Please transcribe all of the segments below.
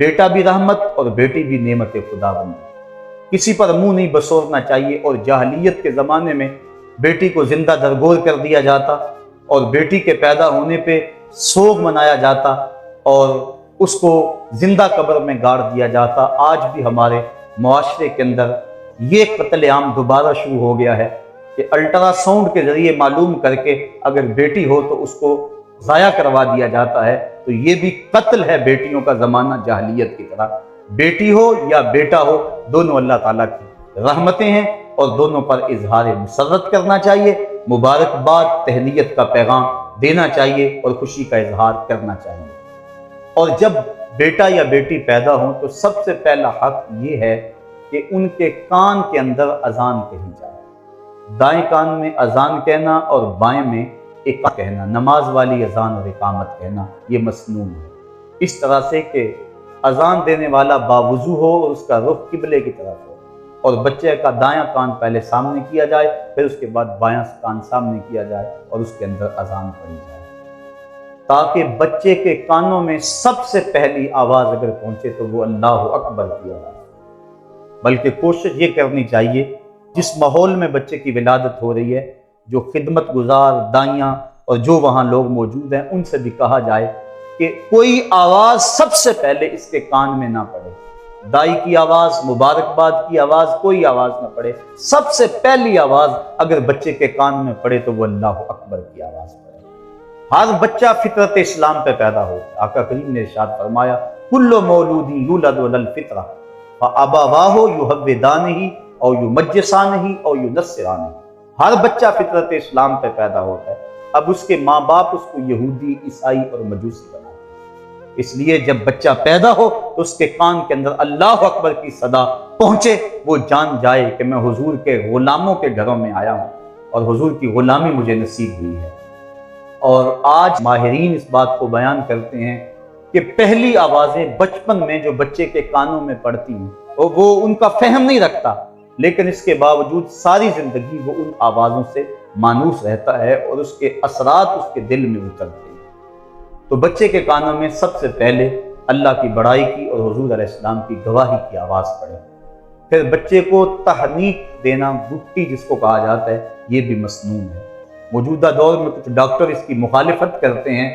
بیٹا بھی رحمت اور بیٹی بھی نعمت خداوند۔ کسی پر منہ نہیں بسورنا چاہیے، اور جاہلیت کے زمانے میں بیٹی کو زندہ درگور کر دیا جاتا اور بیٹی کے پیدا ہونے پہ سوگ منایا جاتا اور اس کو زندہ قبر میں گاڑ دیا جاتا۔ آج بھی ہمارے معاشرے کے اندر یہ قتل عام دوبارہ شروع ہو گیا ہے کہ الٹرا ساؤنڈ کے ذریعے معلوم کر کے اگر بیٹی ہو تو اس کو ضائع کروا دیا جاتا ہے۔ تو یہ بھی قتل ہے بیٹیوں کا زمانہ جاہلیت کی طرح۔ بیٹی ہو یا بیٹا ہو، دونوں اللہ تعالیٰ کی رحمتیں ہیں اور دونوں پر اظہار مسرت کرنا چاہیے، مبارکباد تہنیت کا پیغام دینا چاہیے اور خوشی کا اظہار کرنا چاہیے۔ اور جب بیٹا یا بیٹی پیدا ہوں تو سب سے پہلا حق یہ ہے کہ ان کے کان کے اندر اذان کہی جائے۔ دائیں کان میں اذان کہنا اور بائیں میں اقامت کہنا، نماز والی اذان اور اقامت کہنا، یہ مسنون ہے۔ اس طرح سے کہ اذان دینے والا باوضو ہو اور اس کا رخ قبلے کی طرف ہو، اور بچے کا دایاں کان پہلے سامنے کیا جائے، پھر اس کے بعد بایاں کان سامنے کیا جائے اور اس کے اندر اذان پڑھی جائے، تاکہ بچے کے کانوں میں سب سے پہلی آواز اگر پہنچے تو وہ اللہ اکبر کی آواز۔ بلکہ کوشش یہ کرنی چاہیے جس ماحول میں بچے کی ولادت ہو رہی ہے، جو خدمت گزار دائیاں اور جو وہاں لوگ موجود ہیں، ان سے بھی کہا جائے کہ کوئی آواز سب سے پہلے اس کے کان میں نہ پڑے۔ دائی کی آواز، مبارکباد کی آواز، کوئی آواز نہ پڑے۔ سب سے پہلی آواز اگر بچے کے کان میں پڑے تو وہ اللہ اکبر کی آواز پڑے۔ ہر بچہ فطرت اسلام پہ پیدا ہوتا ہے۔ آقا کریم نے ارشاد فرمایا کل مولود یولد علی الفطرہ فابواہ یہودانہ او یمجسانہ او ینصرانہ۔ ہر بچہ فطرت اسلام پہ پیدا ہوتا ہے، اب اس کے ماں باپ اس کو یہودی، عیسائی اور مجوسی بناتے ہیں۔ اس لیے جب بچہ پیدا ہو تو اس کے کان کے اندر اللہ اکبر کی صدا پہنچے، وہ جان جائے کہ میں حضور کے غلاموں کے گھروں میں آیا ہوں اور حضور کی غلامی مجھے نصیب ہوئی ہے۔ اور آج ماہرین اس بات کو بیان کرتے ہیں کہ پہلی آوازیں بچپن میں جو بچے کے کانوں میں پڑتی ہیں وہ ان کا فہم نہیں رکھتا، لیکن اس کے باوجود ساری زندگی وہ ان آوازوں سے مانوس رہتا ہے اور اس کے اثرات اس کے دل میں اترتے ہیں۔ تو بچے کے کانوں میں سب سے پہلے اللہ کی بڑائی کی اور حضور علیہ السلام کی گواہی کی آواز پڑے۔ پھر بچے کو تحنیک دینا، گٹی جس کو کہا جاتا ہے، یہ بھی مسنون ہے۔ موجودہ دور میں کچھ ڈاکٹر اس کی مخالفت کرتے ہیں،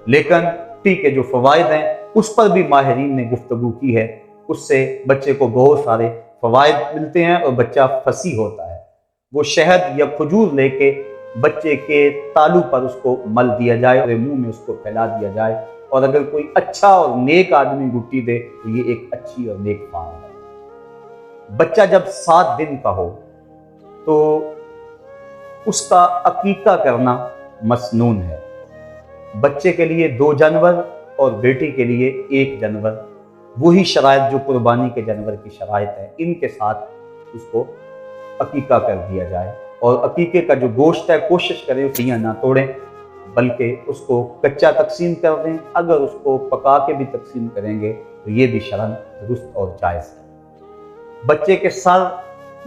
لیکن گٹی کے جو فوائد ہیں اس پر بھی ماہرین نے گفتگو کی ہے۔ اس سے بچے کو بہت سارے فوائد ملتے ہیں اور بچہ فصیح ہوتا ہے۔ وہ شہد یا کھجور لے کے بچے کے تالو پر اس کو مل دیا جائے اور منہ میں اس کو پھیلا دیا جائے، اور اگر کوئی اچھا اور نیک آدمی گٹی دے تو یہ ایک اچھی اور نیک فعال ہے۔ بچہ جب 7 دن کا ہو تو اس کا عقیقہ کرنا مسنون ہے۔ بچے کے لیے 2 جانور اور بیٹی کے لیے 1 جانور، وہی شرائط جو قربانی کے جانور کی شرائط ہے، ان کے ساتھ اس کو عقیقہ کر دیا جائے۔ اور عقیقے کا جو گوشت ہے کوشش کریں اسے نہ توڑیں، بلکہ اس کو کچا تقسیم کر دیں۔ اگر اس کو پکا کے بھی تقسیم کریں گے تو یہ بھی شرعاً درست اور جائز ہے۔ بچے کے سر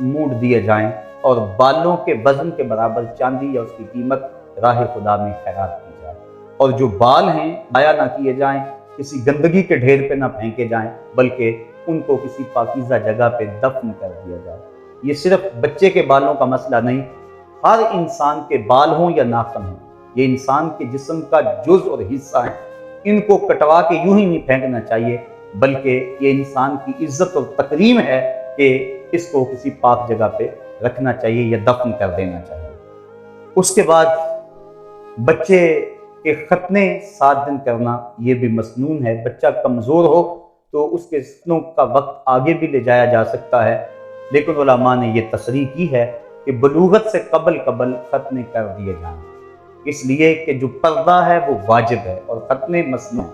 مونڈ دیے جائیں اور بالوں کے وزن کے برابر چاندی یا اس کی قیمت راہ خدا میں خیرات کی جائے، اور جو بال ہیں ضائع نہ کیے جائیں، کسی گندگی کے ڈھیر پہ نہ پھینکے جائیں، بلکہ ان کو کسی پاکیزہ جگہ پہ دفن کر دیا جائے۔ یہ صرف بچے کے بالوں کا مسئلہ نہیں، ہر انسان کے بال ہوں یا ناخن ہوں، یہ انسان کے جسم کا جز اور حصہ ہیں، ان کو کٹوا کے یوں ہی نہیں پھینکنا چاہیے، بلکہ یہ انسان کی عزت اور تکریم ہے کہ اس کو کسی پاک جگہ پہ رکھنا چاہیے یا دفن کر دینا چاہیے۔ اس کے بعد بچے کے ختنے 7 دن کرنا یہ بھی مسنون ہے۔ بچہ کمزور ہو تو اس کے ختنوں کا وقت آگے بھی لے جایا جا سکتا ہے، لیکن علماء نے یہ تصریح کی ہے کہ بلوغت سے قبل ختنے کر دیے جائیں، اس لیے کہ جو پردہ ہے وہ واجب ہے اور ختنے مسنون،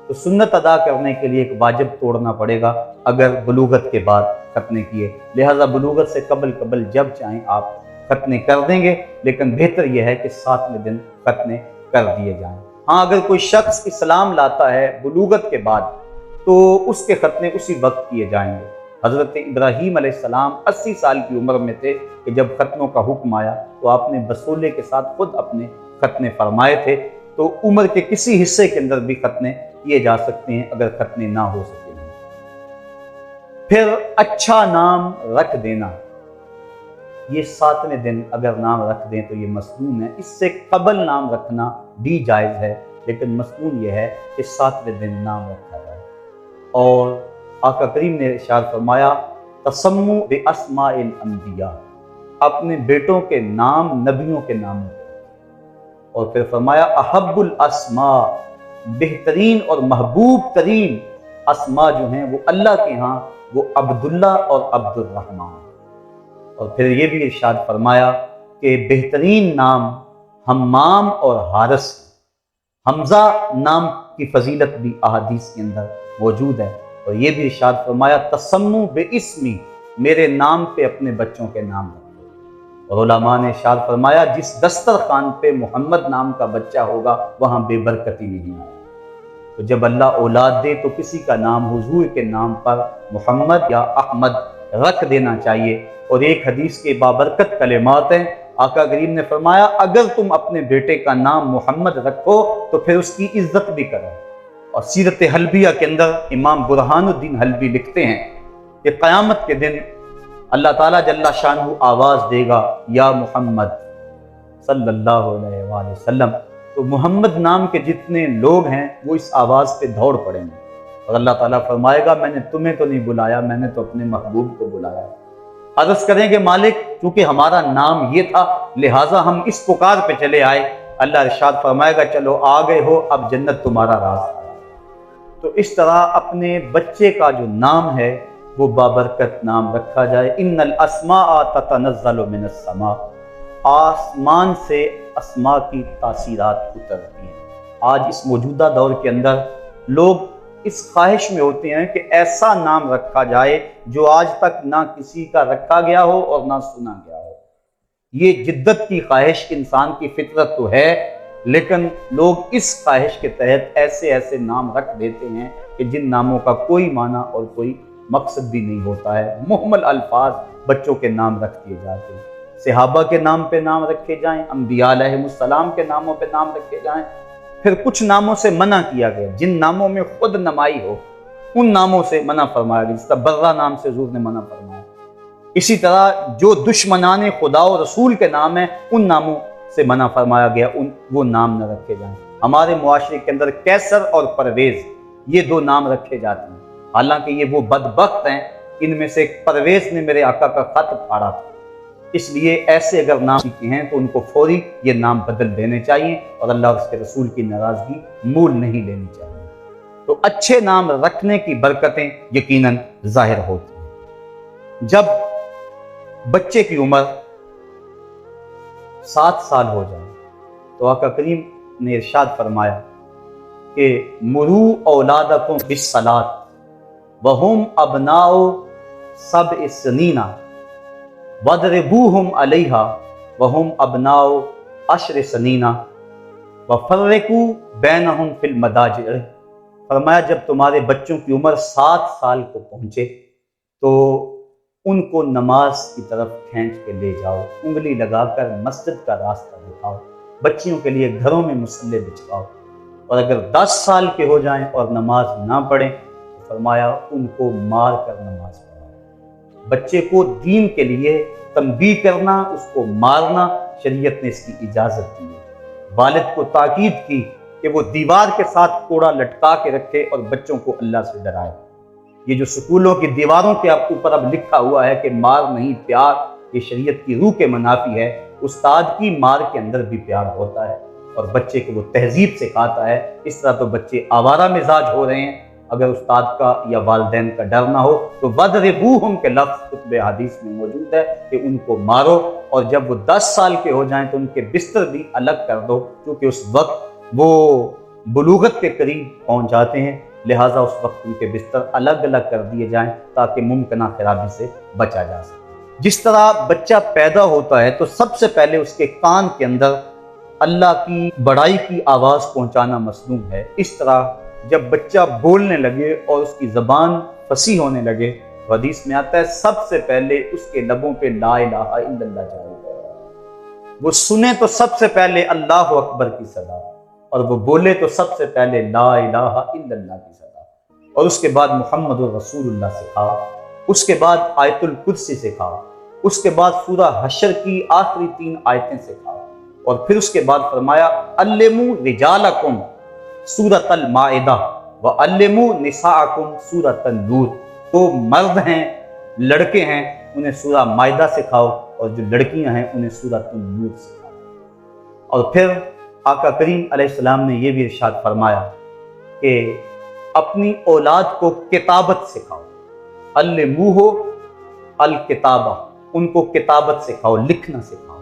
تو سنت ادا کرنے کے لیے ایک واجب توڑنا پڑے گا اگر بلوغت کے بعد ختنے کیے، لہذا بلوغت سے قبل جب چاہیں آپ ختنے کر دیں گے، لیکن بہتر یہ ہے کہ 7ویں دن ختنے کر دیے جائیں۔ ہاں اگر کوئی شخص اسلام لاتا ہے بلوغت کے بعد تو اس کے ختنے اسی وقت کیے جائیں گے۔ حضرت ابراہیم علیہ السلام 80 سال کی عمر میں تھے کہ جب ختنوں کا حکم آیا تو آپ نے بسولے کے ساتھ خود اپنے ختنے فرمائے تھے، تو عمر کے کسی حصے کے اندر بھی ختنے کیے جا سکتے ہیں اگر ختنے نہ ہو سکے۔ پھر اچھا نام رکھ دینا، یہ 7ویں دن اگر نام رکھ دیں تو یہ مسنون ہے، اس سے قبل نام رکھنا بھی جائز ہے، لیکن مسنون یہ ہے کہ 7ویں دن نام رکھا جائے۔ اور آقا کریم نے ارشاد فرمایا تسموا باسماء الانبیاء، اپنے بیٹوں کے نام نبیوں کے ناموں پہ، اور پھر فرمایا احب الاسماء، بہترین اور محبوب ترین اسماء جو ہیں وہ اللہ کے ہاں وہ عبداللہ اور عبد الرحمن۔ اور پھر یہ بھی ارشاد فرمایا کہ بہترین نام حمام اور حارث، حمزہ نام کی فضیلت بھی احادیث کے اندر موجود ہے۔ اور یہ بھی ارشاد فرمایا تسموا باسمی، میرے نام پہ اپنے بچوں کے نام رکھو۔ اور علماء نے ارشاد فرمایا جس دسترخوان پہ محمد نام کا بچہ ہوگا وہاں بے برکتی نہیں آئے۔ تو جب اللہ اولاد دے تو کسی کا نام حضور کے نام پر محمد یا احمد رکھ دینا چاہیے۔ اور ایک حدیث کے بابرکت کلمات ہیں، آقا کریم نے فرمایا اگر تم اپنے بیٹے کا نام محمد رکھو تو پھر اس کی عزت بھی کرو۔ اور سیرت حلبیہ کے اندر امام برہان الدین حلبی لکھتے ہیں کہ قیامت کے دن اللہ تعالیٰ جل شانہ آواز دے گا یا محمد صلی اللہ علیہ وآلہ وسلم، تو محمد نام کے جتنے لوگ ہیں وہ اس آواز پہ دوڑ پڑیں گے، اور اللہ تعالیٰ فرمائے گا میں نے تمہیں تو نہیں بلایا، میں نے تو اپنے محبوب کو بلایا۔ عرض کریں گے مالک چونکہ ہمارا نام یہ تھا لہٰذا ہم اس پکار پہ چلے آئے، اللہ ارشاد فرمائے گا چلو آ گئے ہو، اب جنت تمہارا راستہ ہے۔ تو اس طرح اپنے بچے کا جو نام ہے وہ بابرکت نام رکھا جائے۔ ان الاسماء تتنزل من السماء، آسمان سے اسماء کی تاثیرات اترتی ہیں۔ آج اس موجودہ دور کے اندر لوگ اس خواہش میں ہوتے ہیں کہ ایسا نام رکھا جائے جو آج تک نہ کسی کا رکھا گیا ہو اور نہ سنا گیا ہو۔ یہ جدت کی خواہش انسان کی فطرت تو ہے، لیکن لوگ اس خواہش کے تحت ایسے نام رکھ دیتے ہیں کہ جن ناموں کا کوئی معنی اور کوئی مقصد بھی نہیں ہوتا ہے۔ محمل الفاظ بچوں کے نام رکھ دیے جاتے ہیں، صحابہ کے نام پہ نام رکھے جائیں، انبیاء علیہ السلام کے ناموں پہ نام رکھے جائیں۔ پھر کچھ ناموں سے منع کیا گیا، جن ناموں میں خود نمائی ہو ان ناموں سے منع فرمایا گیا، جس طرح برہ نام سے حضور نے منع فرمایا۔ اسی طرح جو دشمنان خدا و رسول کے نام ہیں ان ناموں سے منع فرمایا گیا، وہ نام نہ رکھے جائیں۔ ہمارے معاشرے کے اندر کیسر اور پرویز یہ 2 نام رکھے جاتے ہیں، حالانکہ یہ وہ بدبخت ہیں، ان میں سے پرویز نے میرے آقا کا خط پھاڑا تھا، اس لیے ایسے اگر نام کے ہیں تو ان کو فوری یہ نام بدل دینے چاہیے اور اللہ اور اس کے رسول کی ناراضگی مول نہیں لینی چاہیے۔ تو اچھے نام رکھنے کی برکتیں یقیناً ظاہر ہوتی ہیں۔ جب بچے کی عمر 7 سال ہو جائے تو آقا کریم نے ارشاد فرمایا کہ مرو اولادکم بالصلاۃ وہم ابناء 7 سنین وَاضْرِبُوهُمْ عَلَيْهَا وَهُمْ أَبْنَاءُ 10 سنین وَفَرِّقُوا بَيْنَهُمْ فِي الْمَضَاجِعِ۔ فرمایا جب تمہارے بچوں کی عمر 7 سال کو پہنچے تو ان کو نماز کی طرف کھینچ کے لے جاؤ، انگلی لگا کر مسجد کا راستہ دکھاؤ، بچیوں کے لیے گھروں میں مصلے بچھاؤ، اور اگر 10 سال کے ہو جائیں اور نماز نہ پڑھیں تو فرمایا ان کو مار کر نماز پڑھاؤ۔ بچے کو دین کے لیے تنبیہ کرنا، اس کو مارنا شریعت نے اس کی اجازت دی ہے۔ والد کو تاکید کی کہ وہ دیوار کے ساتھ کوڑا لٹکا کے رکھے اور بچوں کو اللہ سے ڈرائے۔ یہ جو سکولوں کی دیواروں کے اوپر اب لکھا ہوا ہے کہ مار نہیں پیار، یہ شریعت کی روح کے منافی ہے۔ استاد کی مار کے اندر بھی پیار ہوتا ہے اور بچے کو وہ تہذیب سکھاتا ہے۔ اس طرح تو بچے آوارہ مزاج ہو رہے ہیں اگر استاد کا یا والدین کا ڈر نہ ہو تو وَاضْرِبُوهُمْ کے لفظ کتب حدیث میں موجود ہے کہ ان کو مارو، اور جب وہ 10 سال کے ہو جائیں تو ان کے بستر بھی الگ کر دو، کیونکہ اس وقت وہ بلوغت کے قریب پہنچ جاتے ہیں، لہٰذا اس وقت ان کے بستر الگ الگ کر دیے جائیں تاکہ ممکنہ خرابی سے بچا جا سکے۔ جس طرح بچہ پیدا ہوتا ہے تو سب سے پہلے اس کے کان کے اندر اللہ کی بڑائی کی آواز پہنچانا مسنون ہے، اس طرح جب بچہ بولنے لگے اور اس کی زبان فصیح ہونے لگے تو حدیث میں آتا ہے سب سے پہلے اس کے لبوں پہ لا الہ الا اللہ جاری ہے، وہ سنے تو سب سے پہلے اللہ اکبر کی صدا، اور وہ بولے تو سب سے پہلے لا الہ الا اللہ کی صدا، اور اس کے بعد محمد رسول اللہ سکھا، اس کے بعد آیت الکرسی سکھاؤ، اس کے بعد سورہ حشر کی آخری 3 آیتیں سکھاؤ، اور پھر اس کے بعد فرمایا علموا رجالکم سورۃ المائدہ وعلموا نساءکم سورۃ النور۔ تو مرد ہیں، لڑکے ہیں، انہیں سورہ مائدہ سکھاؤ، اور جو لڑکیاں ہیں انہیں سورۃ النور سکھاؤ۔ اور پھر آقا کریم علیہ السلام نے یہ بھی ارشاد فرمایا کہ اپنی اولاد کو کتابت سکھاؤ، علموہ الکتابہ، ان کو کتابت سکھاؤ، لکھنا سکھاؤ،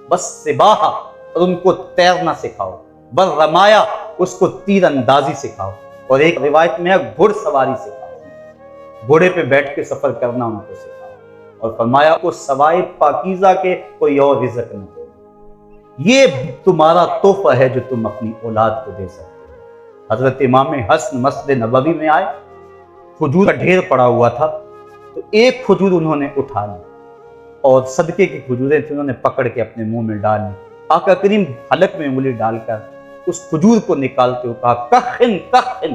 بس سباحہ، اور ان کو تیرنا سکھاؤ، بس رمایا، اس کو تیر اندازی سکھاؤ، اور ایک روایت میں ہے گھڑ سواری سکھاؤ، گھوڑے پہ بیٹھ کے سفر کرنا ان کو سکھاؤ، اور فرمایا کو سوائے پاکیزہ کے کوئی اور رزق نہ دو۔ یہ تمہارا تحفہ ہے جو تم اپنی اولاد کو دے سکتے ہو۔ حضرت امام حسن مسجد نبوی میں آئے، کھجور کا ڈھیر پڑا ہوا تھا، تو ایک کھجور انہوں نے اٹھا لی، اور صدقے کی کھجوریں تھیں، انہوں نے پکڑ کے اپنے منہ میں ڈال لی۔ آقا کریم حلق میں انگلی ڈال کر اس کھجور کو نکالتے ہوئے کہا کخن کخن،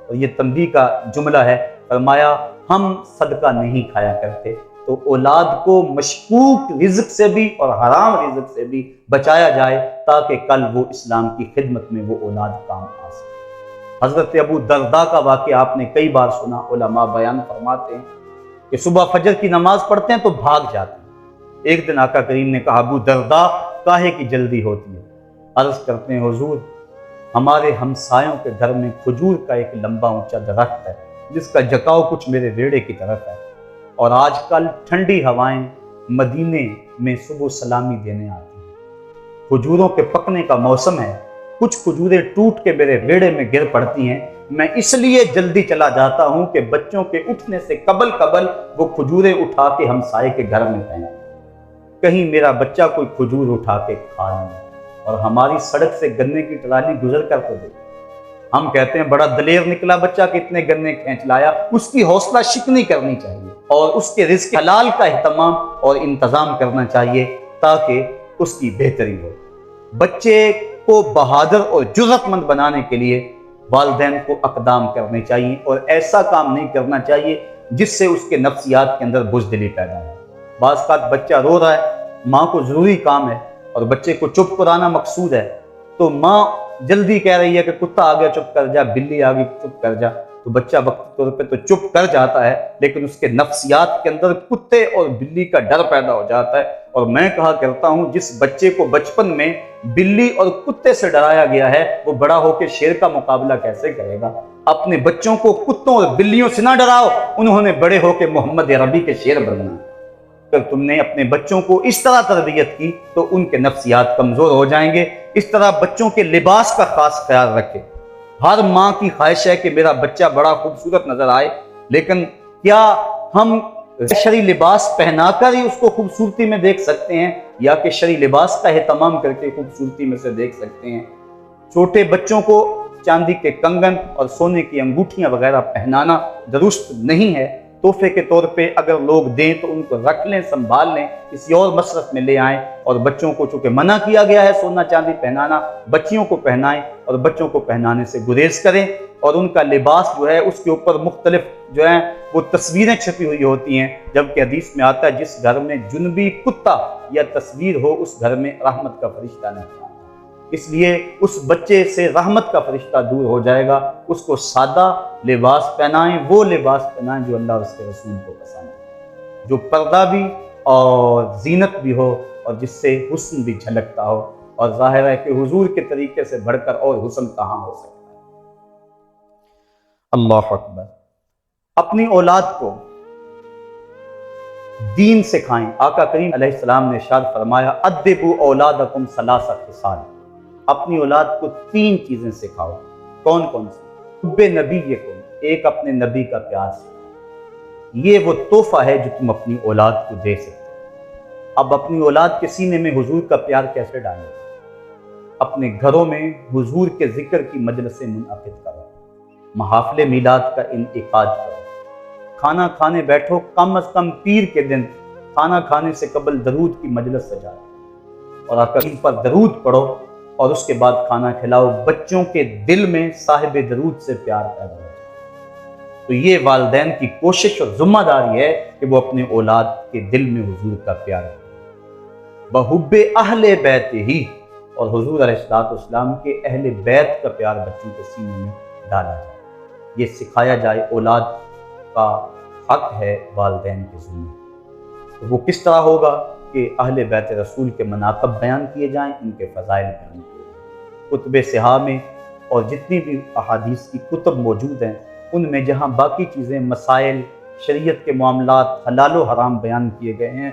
اور یہ تنبیہ کا جملہ ہے، فرمایا ہم صدقہ نہیں کھایا کرتے، تو اولاد کو مشکوک رزق سے بھی اور حرام رزق سے بھی بچایا جائے، تاکہ کل وہ اسلام کی خدمت میں وہ اولاد کام آ سکے۔ حضرت ابو درداء کا واقعہ آپ نے کئی بار سنا، علماء بیان فرماتے ہیں کہ صبح فجر کی نماز پڑھتے ہیں تو بھاگ جاتے ہیں۔ ایک دن آقا کریم نے کہا ابو درداء کاہے کی جلدی ہوتی ہے؟ عرض کرتے ہیں حضور ہمارے ہمسایوں کے گھر میں کھجور کا ایک لمبا اونچا درخت ہے جس کا جکاؤ کچھ میرے ویڑے کی طرف ہے، اور آج کل ٹھنڈی ہوائیں مدینے میں صبح سلامی دینے آتی ہیں، کھجوروں کے پکنے کا موسم ہے، کچھ کھجوریں ٹوٹ کے میرے ویڑے میں گر پڑتی ہیں، میں اس لیے جلدی چلا جاتا ہوں کہ بچوں کے اٹھنے سے قبل وہ کھجوریں اٹھا کے ہمسائے کے گھر میں پھینکیں، کہیں میرا بچہ کوئی کھجور اٹھا کے کھا لے۔ اور ہماری سڑک سے گنے کی ٹرالی گزر کر تو دیکھ، ہم کہتے ہیں بڑا دلیر نکلا بچہ، کتنے گنے کھینچ لایا، اس کی حوصلہ شکنی کرنی چاہیے، اور اس کے رزق حلال کا اہتمام اور انتظام کرنا چاہیے تاکہ اس کی بہتری ہو۔ بچے کو بہادر اور جرأت مند بنانے کے لیے والدین کو اقدام کرنے چاہیے، اور ایسا کام نہیں کرنا چاہیے جس سے اس کے نفسیات کے اندر بزدلی پیدا ہو۔ بعض اوقات بچہ رو رہا ہے، ماں کو ضروری کام ہے اور بچے کو چپ کرانا مقصود ہے، تو ماں جلدی کہہ رہی ہے کہ کتا آ گیا چپ کر جا، بلی آ گئی چپ کر جا، تو بچہ وقتی طور پہ تو چپ کر جاتا ہے، لیکن اس کے نفسیات کے اندر کتے اور بلی کا ڈر پیدا ہو جاتا ہے۔ اور میں کہا کرتا ہوں جس بچے کو بچپن میں بلی اور کتے سے ڈرایا گیا ہے وہ بڑا ہو کے شیر کا مقابلہ کیسے کرے گا؟ اپنے بچوں کو کتوں اور بلیوں سے نہ ڈراؤ، انہوں نے بڑے ہو کے محمد عربی کے شیر بننا۔ اگر تم نے اپنے بچوں کو اس طرح تربیت کی تو ان کے نفسیات کمزور ہو جائیں گے۔ اس طرح بچوں کے لباس کا خاص خیال رکھیں۔ ہر ماں کی خواہش ہے کہ میرا بچہ بڑا خوبصورت نظر آئے، لیکن کیا ہم شرعی لباس پہنا کر ہی اس کو خوبصورتی میں دیکھ سکتے ہیں، یا کہ شرعی لباس کا اہتمام کر کے خوبصورتی میں سے دیکھ سکتے ہیں؟ چھوٹے بچوں کو چاندی کے کنگن اور سونے کی انگوٹھیاں وغیرہ پہنانا درست نہیں ہے۔ تحفے کے طور پہ اگر لوگ دیں تو ان کو رکھ لیں، سنبھال لیں، کسی اور مصرف میں لے آئیں، اور بچوں کو چونکہ منع کیا گیا ہے سونا چاندی پہنانا، بچیوں کو پہنائیں اور بچوں کو پہنانے سے گریز کریں، اور ان کا لباس جو ہے اس کے اوپر مختلف جو ہیں وہ تصویریں چھپی ہوئی ہوتی ہیں، جبکہ حدیث میں آتا ہے جس گھر میں جنبی کتا یا تصویر ہو اس گھر میں رحمت کا فرشتہ نہیں آتا۔ اس لیے اس بچے سے رحمت کا فرشتہ دور ہو جائے گا۔ اس کو سادہ لباس پہنائیں، وہ لباس پہنائیں جو اللہ اور اس کے رسول کو پسند ہے، جو پردہ بھی اور زینت بھی ہو اور جس سے حسن بھی جھلکتا ہو، اور ظاہر ہے کہ حضور کے طریقے سے بڑھ کر اور حسن کہاں ہو سکتا ہے۔ اللہ اکبر۔ اپنی اولاد کو دین سکھائیں۔ آقا کریم علیہ السلام نے ارشاد فرمایا ادبوا اولادکم ثلاث خصال، اپنی اولاد کو 3 چیزیں سکھاؤ۔ کون کون سی؟ حب نبیکم، ایک اپنے نبی کا پیار سکھاؤ، یہ وہ تحفہ ہے جو تم اپنی اولاد کو دے سکتے ہو۔ اب اپنی اولاد کے سینے میں حضور کا پیار کیسے ڈالیں؟ اپنے گھروں میں حضور کے ذکر کی مجلسیں منعقد کرو، محافل میلاد کا انعقاد کرو، کھانا کھانے بیٹھو، کم از کم پیر کے دن کھانا کھانے سے قبل درود کی مجلس سجاؤ اور آقا پر درود پڑھو، اور اس کے بعد کھانا کھلاؤ۔ بچوں کے دل میں صاحب درود سے پیار پیدا ہو جائے۔ تو یہ والدین کی کوشش اور ذمہ داری ہے کہ وہ اپنے اولاد کے دل میں حضور کا پیار رکھیں، بحب اہل بیت ہی، اور حضور علیہ السلام کے اہل بیت کا پیار بچوں کے سینے میں ڈالا جائے، یہ سکھایا جائے۔ اولاد کا حق ہے والدین کے ذمہ، تو وہ کس طرح ہوگا کہ اہل بیت رسول کے مناقب بیان کیے جائیں، ان کے فضائل بیان کیے جائیں۔ کتب صحاح میں اور جتنی بھی احادیث کی کتب موجود ہیں ان میں جہاں باقی چیزیں، مسائل، شریعت کے معاملات، حلال و حرام بیان کیے گئے ہیں،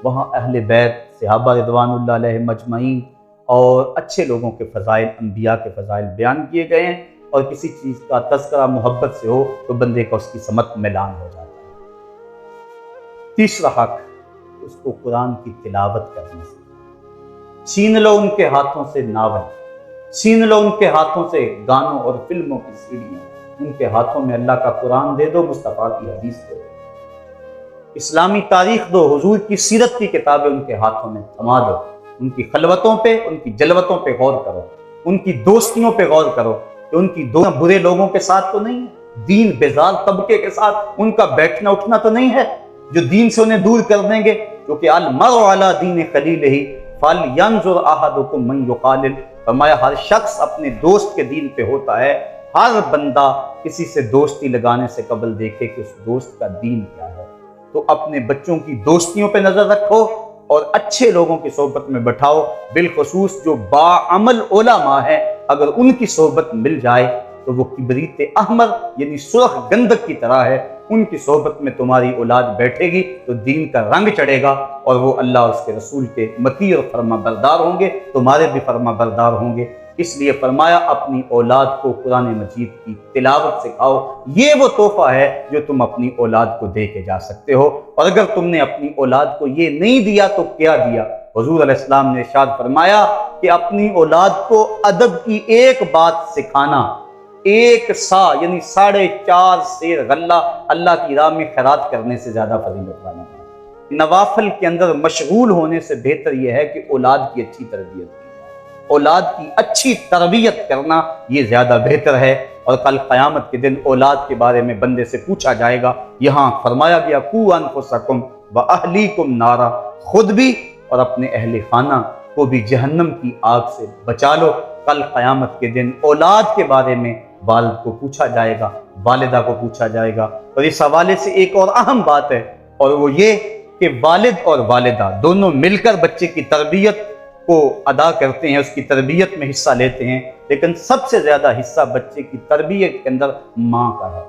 وہاں اہل بیت، صحابہ رضوان اللہ علیہم اجمعین اور اچھے لوگوں کے فضائل، انبیاء کے فضائل بیان کیے گئے ہیں، اور کسی چیز کا تذکرہ محبت سے ہو تو بندے کا اس کی سمت میلان ہو جاتا ہے۔ تیسرا حق، اس کو قرآن کی تلاوت کرنے سے چھین لو ان کے ہاتھوں سے ناول، چھین لو ان کے ہاتھوں سے گانوں اور فلموں کی سیڑیاں، ان کے ہاتھوں میں اللہ کا قرآن دے دو، مصطفیٰ کی حدیث دے دو، اسلامی تاریخ دو، حضور کی سیرت کی کتابیں ان کے ہاتھوں میں تھما دو، ان کی خلوتوں پہ، ان کی جلوتوں پہ غور کرو، ان کی دوستیوں پہ غور کرو کہ ان کی دوستیاں برے لوگوں کے ساتھ تو نہیں ہے، دین بیزار طبقے کے ساتھ ان کا بیٹھنا اٹھنا تو نہیں ہے جو دین سے انہیں دور کر دیں گے، کیونکہ المرء علی دین خلیلہ فلینظر احدکم من یخالل، فرمایا ہر شخص اپنے دوست کے دین پہ ہوتا ہے، ہر بندہ کسی سے دوستی لگانے سے قبل دیکھے کہ اس دوست کا دین کیا ہے۔ تو اپنے بچوں کی دوستیوں پہ نظر رکھو اور اچھے لوگوں کی صحبت میں بٹھاؤ، بالخصوص جو باعمل علماء ہیں، اگر ان کی صحبت مل جائے تو وہ کبریت احمر یعنی سرخ گندک کی طرح ہے، ان کی صحبت میں تمہاری اولاد بیٹھے گی تو دین کا رنگ چڑھے گا، اور وہ اللہ اور اس کے رسول کے مطیع اور فرما بردار ہوں گے، تمہارے بھی فرما بردار ہوں گے۔ اس لیے فرمایا اپنی اولاد کو قرآن مجید کی تلاوت سکھاؤ، یہ وہ تحفہ ہے جو تم اپنی اولاد کو دے کے جا سکتے ہو، اور اگر تم نے اپنی اولاد کو یہ نہیں دیا تو کیا دیا؟ حضور علیہ السلام نے ارشاد فرمایا کہ اپنی اولاد کو ادب کی ایک بات سکھانا، ایک سا یعنی 4.5 سیر غلہ اللہ کی راہ میں خیرات کرنے سے زیادہ فضیلت والا ہے۔ نوافل کے اندر مشغول ہونے سے بہتر یہ ہے کہ اولاد کی اچھی تربیت کی، اولاد کی اچھی تربیت کرنا یہ زیادہ بہتر ہے، اور کل قیامت کے دن اولاد کے بارے میں بندے سے پوچھا جائے گا۔ یہاں فرمایا گیا قُوْ أَنفُسَكُمْ وَأَهْلِيكُمْ نَارًا، خود بھی اور اپنے اہل خانہ کو بھی جہنم کی آگ سے بچا لو۔ کل قیامت کے دن اولاد کے بارے میں والد کو پوچھا جائے گا، والدہ کو پوچھا جائے گا، اور اس حوالے سے ایک اور اہم بات ہے، اور وہ یہ کہ والد اور والدہ دونوں مل کر بچے کی تربیت کو ادا کرتے ہیں، اس کی تربیت میں حصہ لیتے ہیں، لیکن سب سے زیادہ حصہ بچے کی تربیت کے اندر ماں کا ہے۔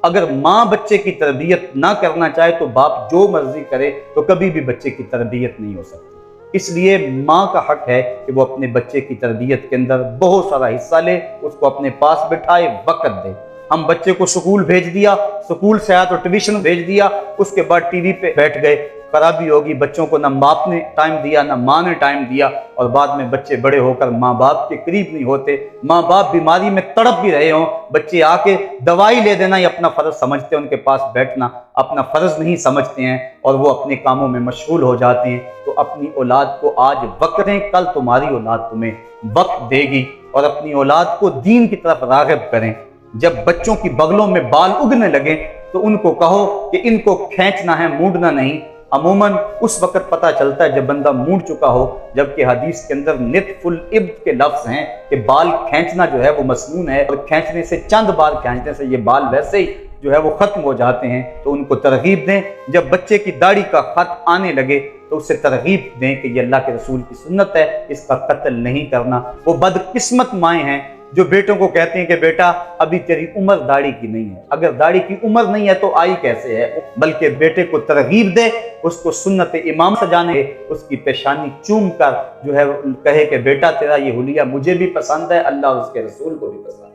اگر ماں بچے کی تربیت نہ کرنا چاہے تو باپ جو مرضی کرے تو کبھی بھی بچے کی تربیت نہیں ہو سکتی۔ اس لیے ماں کا حق ہے کہ وہ اپنے بچے کی تربیت کے اندر بہت سارا حصہ لے، اس کو اپنے پاس بٹھائے، وقت دے۔ ہم بچے کو سکول بھیج دیا، سکول سے آیا تو ٹیوشن بھیج دیا، اس کے بعد ٹی وی پہ بیٹھ گئے، خرابی ہوگی۔ بچوں کو نہ باپ نے ٹائم دیا نہ ماں نے ٹائم دیا، اور بعد میں بچے بڑے ہو کر ماں باپ کے قریب نہیں ہوتے، ماں باپ بیماری میں تڑپ بھی رہے ہوں، بچے آ کے دوائی لے دینا یہ اپنا فرض سمجھتے ہیں، ان کے پاس بیٹھنا اپنا فرض نہیں سمجھتے ہیں، اور وہ اپنے کاموں میں مشغول ہو جاتے ہیں۔ تو اپنی اولاد کو آج وقت دیں، کل تمہاری اولاد تمہیں وقت دے گی، اور اپنی اولاد کو دین کی طرف راغب کریں۔ جب بچوں کی بغلوں میں بال اگنے لگیں تو ان کو کہو کہ ان کو کھینچنا ہے، موڑنا نہیں۔ عموماً اس وقت پتہ چلتا ہے جب بندہ موڑ چکا ہو، جبکہ حدیث کے اندر نتف الابط کے لفظ ہیں کہ بال کھینچنا جو ہے وہ مسنون ہے، اور کھینچنے سے چند بار کھینچنے سے یہ بال ویسے ہی جو ہے وہ ختم ہو جاتے ہیں۔ تو ان کو ترغیب دیں، جب بچے کی داڑھی کا خط آنے لگے تو اسے ترغیب دیں کہ یہ اللہ کے رسول کی سنت ہے، اس کا قتل نہیں کرنا۔ وہ بدقسمت مائیں ہیں جو بیٹوں کو کہتے ہیں کہ بیٹا ابھی تیری عمر داڑھی کی نہیں ہے، اگر داڑھی کی عمر نہیں ہے تو آئی کیسے ہے؟ بلکہ بیٹے کو ترغیب دے، اس کو سنت امام سجانے، اس کی پیشانی چوم کر جو ہے کہے کہ بیٹا تیرا یہ حلیہ مجھے بھی پسند ہے، اللہ اور اس کے رسول کو بھی پسند ہے۔